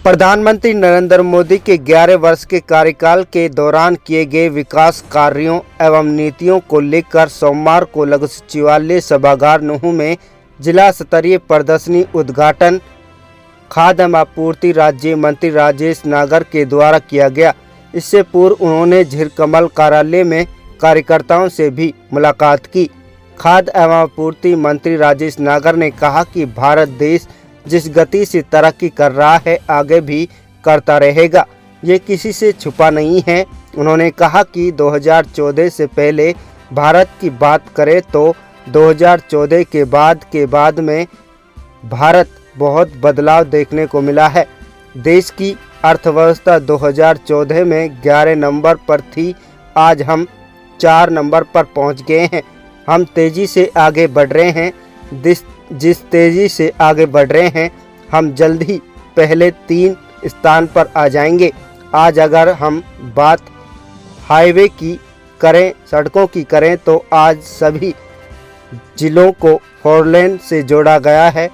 प्रधानमंत्री नरेंद्र मोदी के 11 वर्ष के कार्यकाल के दौरान किए गए विकास कार्यों एवं नीतियों को लेकर सोमवार को लघु सचिवालय सभागार नूंह में जिला स्तरीय प्रदर्शनी उद्घाटन खाद्य एवं आपूर्ति राज्य मंत्री राजेश नागर के द्वारा किया गया। इससे पूर्व उन्होंने झीरकमल कार्यालय में कार्यकर्ताओं से भी मुलाकात की। खाद्य एवं आपूर्ति मंत्री राजेश नागर ने कहा कि भारत देश जिस गति से तरक्की कर रहा है आगे भी करता रहेगा, ये किसी से छुपा नहीं है। उन्होंने कहा कि 2014 से पहले भारत की बात करें तो 2014 के बाद में भारत बहुत बदलाव देखने को मिला है। देश की अर्थव्यवस्था 2014 में 11 नंबर पर थी, आज हम 4 नंबर पर पहुंच गए हैं। हम तेज़ी से आगे बढ़ रहे हैं। जिस तेज़ी से आगे बढ़ रहे हैं हम जल्द ही पहले 3 स्थान पर आ जाएंगे। आज अगर हम बात हाईवे की करें, सड़कों की करें तो आज सभी जिलों को 4 लेन से जोड़ा गया है,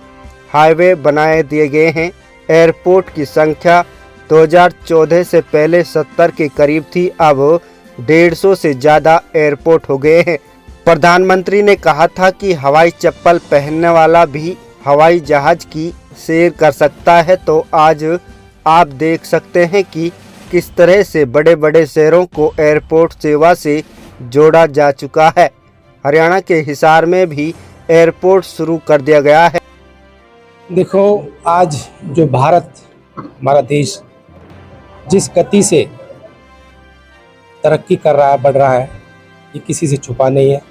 हाईवे बनाए दिए गए हैं। एयरपोर्ट की संख्या 2014 से पहले 70 के करीब थी, अब 150 से ज़्यादा एयरपोर्ट हो गए हैं। प्रधानमंत्री ने कहा था कि हवाई चप्पल पहनने वाला भी हवाई जहाज की सैर कर सकता है, तो आज आप देख सकते हैं कि किस तरह से बड़े बड़े शहरों को एयरपोर्ट सेवा से जोड़ा जा चुका है। हरियाणा के हिसार में भी एयरपोर्ट शुरू कर दिया गया है। देखो, आज जो भारत हमारा देश जिस गति से तरक्की कर रहा है, बढ़ रहा है, ये किसी से छुपा नहीं है।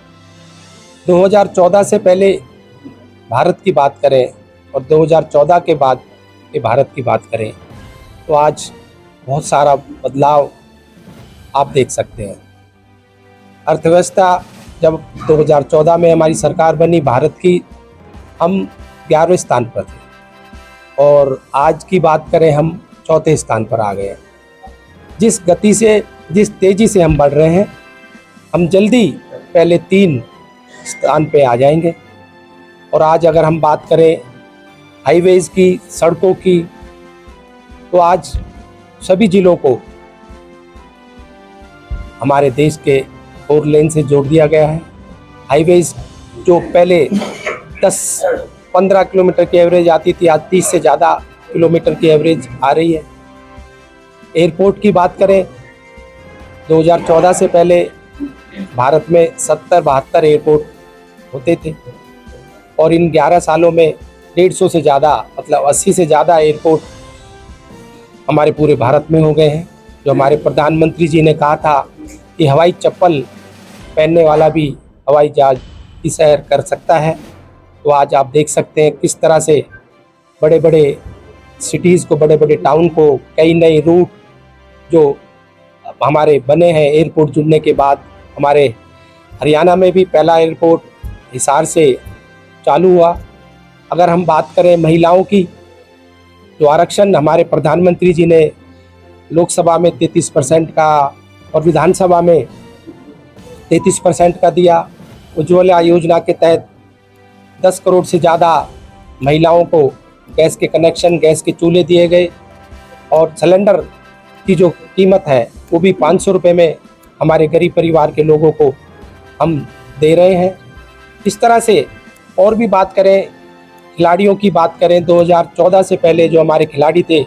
2014 से पहले भारत की बात करें और 2014 के बाद के भारत की बात करें तो आज बहुत सारा बदलाव आप देख सकते हैं। अर्थव्यवस्था जब 2014 में हमारी सरकार बनी भारत की, हम 11वें स्थान पर थे और आज की बात करें हम 4थे स्थान पर आ गए हैं। जिस गति से, जिस तेज़ी से हम बढ़ रहे हैं, हम जल्दी पहले 3 स्थान पे आ जाएंगे। और आज अगर हम बात करें हाईवेज़ की, सड़कों की, तो आज सभी जिलों को हमारे देश के 4 लेन से जोड़ दिया गया है। हाईवेज़ जो पहले 10-15 किलोमीटर की एवरेज आती थी, आज 30 से ज़्यादा किलोमीटर की एवरेज आ रही है। एयरपोर्ट की बात करें, 2014 से पहले भारत में 70-72 एयरपोर्ट होते थे और इन 11 सालों में 150 से ज़्यादा, मतलब 80 से ज़्यादा एयरपोर्ट हमारे पूरे भारत में हो गए हैं। जो हमारे प्रधानमंत्री जी ने कहा था कि हवाई चप्पल पहनने वाला भी हवाई जहाज की सैर कर सकता है, तो आज आप देख सकते हैं किस तरह से बड़े बड़े सिटीज़ को, बड़े बड़े टाउन को कई नए रूट जो हमारे बने हैं एयरपोर्ट जुड़ने के बाद। हमारे हरियाणा में भी पहला एयरपोर्ट हिसार से चालू हुआ। अगर हम बात करें महिलाओं की, जो आरक्षण हमारे प्रधानमंत्री जी ने लोकसभा में 33% का और विधानसभा में 33% का दिया, उज्ज्वला योजना के तहत 10 करोड़ से ज़्यादा महिलाओं को गैस के कनेक्शन, गैस के चूल्हे दिए गए और सिलेंडर की जो कीमत है वो भी 500 रुपये में हमारे गरीब परिवार के लोगों को हम दे रहे हैं। इस तरह से और भी बात करें, खिलाड़ियों की बात करें, 2014 से पहले जो हमारे खिलाड़ी थे,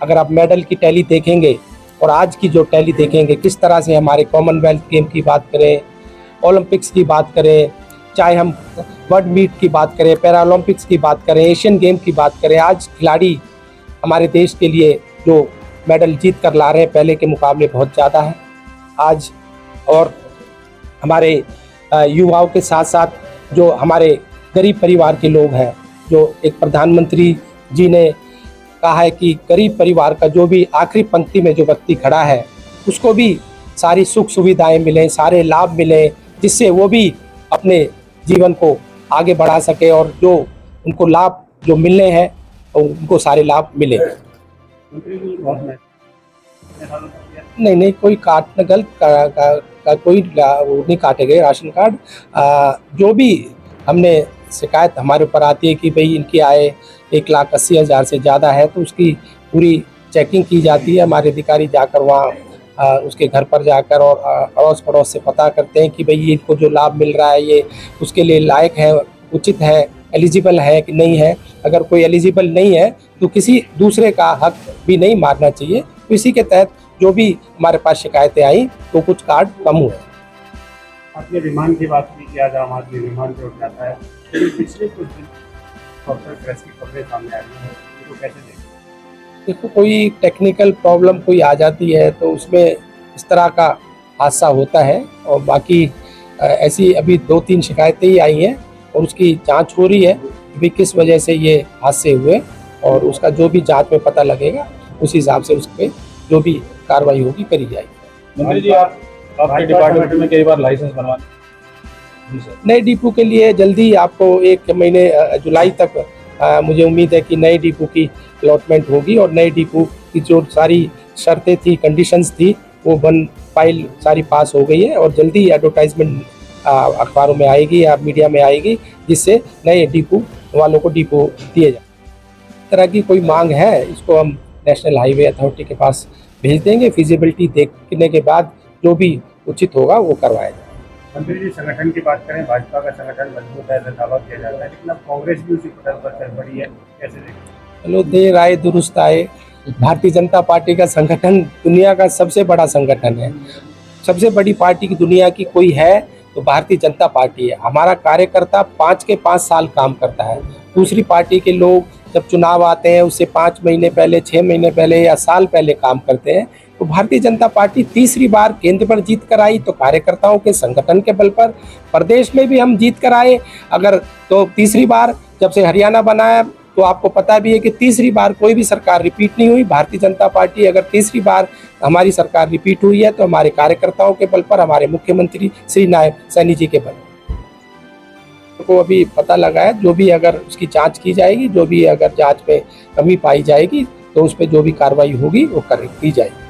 अगर आप मेडल की टैली देखेंगे और आज की जो टैली देखेंगे, किस तरह से हमारे कॉमनवेल्थ गेम की बात करें, ओलंपिक्स की बात करें, चाहे हम वर्ल्ड मीट की बात करें, पैरा ओलंपिक्स की बात करें, एशियन गेम की बात करें, आज खिलाड़ी हमारे देश के लिए जो मेडल जीत कर ला रहे हैं पहले के मुकाबले बहुत ज़्यादा है आज। और हमारे युवाओं के साथ साथ जो हमारे गरीब परिवार के लोग हैं, जो एक प्रधानमंत्री जी ने कहा है कि गरीब परिवार का जो भी आखिरी पंक्ति में जो व्यक्ति खड़ा है उसको भी सारी सुख सुविधाएं मिलें, सारे लाभ मिलें, जिससे वो भी अपने जीवन को आगे बढ़ा सके और जो उनको लाभ जो मिलने हैं उनको सारे लाभ मिले। नहीं, कोई काटना गलत का कोई वो नहीं काटे गए राशन कार्ड। जो भी हमने शिकायत हमारे ऊपर आती है कि भाई इनकी आय 1,80,000 से ज़्यादा है, तो उसकी पूरी चेकिंग की जाती है। हमारे अधिकारी जाकर वहाँ उसके घर पर जाकर और अड़ोस पड़ोस से पता करते हैं कि भाई ये इनको जो लाभ मिल रहा है ये उसके लिए लायक है, उचित है, एलिजिबल है कि नहीं है। अगर कोई एलिजिबल नहीं है तो किसी दूसरे का हक भी नहीं मारना चाहिए। तो इसी के तहत जो भी हमारे पास शिकायतें आई तो कुछ कार्ड कम हुए। आपने रिमांड की बात की कि आज आम आदमी रिमांड पे उठ जाता है, लेकिन पिछले कुछ दिन डॉक्टर प्रेस की खबरें सामने आ रही हैं, इसको कैसे देखें? देखो, कोई टेक्निकल प्रॉब्लम कोई आ जाती है तो उसमें इस तरह का हादसा होता है। और बाकी ऐसी अभी 2-3 शिकायतें ही आई हैं और उसकी जांच हो रही है कि किस वजह से ये हादसे हुए, और उसका जो भी जांच में पता लगेगा उस हिसाब से उस पर जो भी कार्रवाई होगी करी जाएगी। मंत्री जी, आपके डिपार्टमेंट में कई बार लाइसेंस बनवाने जी सर, नए डिपो के लिए जल्दी आपको 1 महीने जुलाई तक मुझे उम्मीद है कि नए डिपो की अलॉटमेंट होगी और नए डिपो की जो सारी शर्तें थी, कंडीशंस थी, वो फाइल सारी पास हो गई है और जल्दी एडवर्टाइजमेंट अखबारों में आएगी या मीडिया में आएगी, जिससे नए डिपो वालों को डिपो दिए जाए। इस तरह की कोई मांग है, इसको हम नेशनल हाईवे अथॉरिटी के पास भेज देंगे। फिजिबिलिटी देखने के बाद जो भी उचित होगा वो करवाया जाए। मंत्री जी, संगठन की बात करें, भाजपा का संगठन मजबूत है, ऐसा दावा किया जाता है, लेकिन अब कांग्रेस भी उसी पटल पर चल पड़ी है, कैसे देखें? चलो, देर आए दुरुस्त आए। भारतीय जनता पार्टी का संगठन दुनिया का सबसे बड़ा संगठन है। सबसे बड़ी पार्टी की दुनिया की कोई है तो भारतीय जनता पार्टी है। हमारा कार्यकर्ता 5 के 5 साल काम करता है। दूसरी पार्टी के लोग जब चुनाव आते हैं उससे 5 महीने पहले, 6 महीने पहले या साल पहले काम करते हैं। तो भारतीय जनता पार्टी तीसरी बार केंद्र पर जीत कर आई तो कार्यकर्ताओं के संगठन के बल पर, प्रदेश में भी हम जीत कर आए। अगर तो तीसरी बार जब से हरियाणा बनाया तो आपको पता भी है कि तीसरी बार कोई भी सरकार रिपीट नहीं हुई। भारतीय जनता पार्टी अगर तीसरी बार हमारी सरकार रिपीट हुई है तो हमारे कार्यकर्ताओं के बल पर, हमारे मुख्यमंत्री श्री नायब सैनी जी के बल को अभी पता लगा है। जो भी अगर उसकी जांच की जाएगी, जो भी अगर जांच में कमी पाई जाएगी तो उस पर जो भी कार्रवाई होगी वो की जाएगी।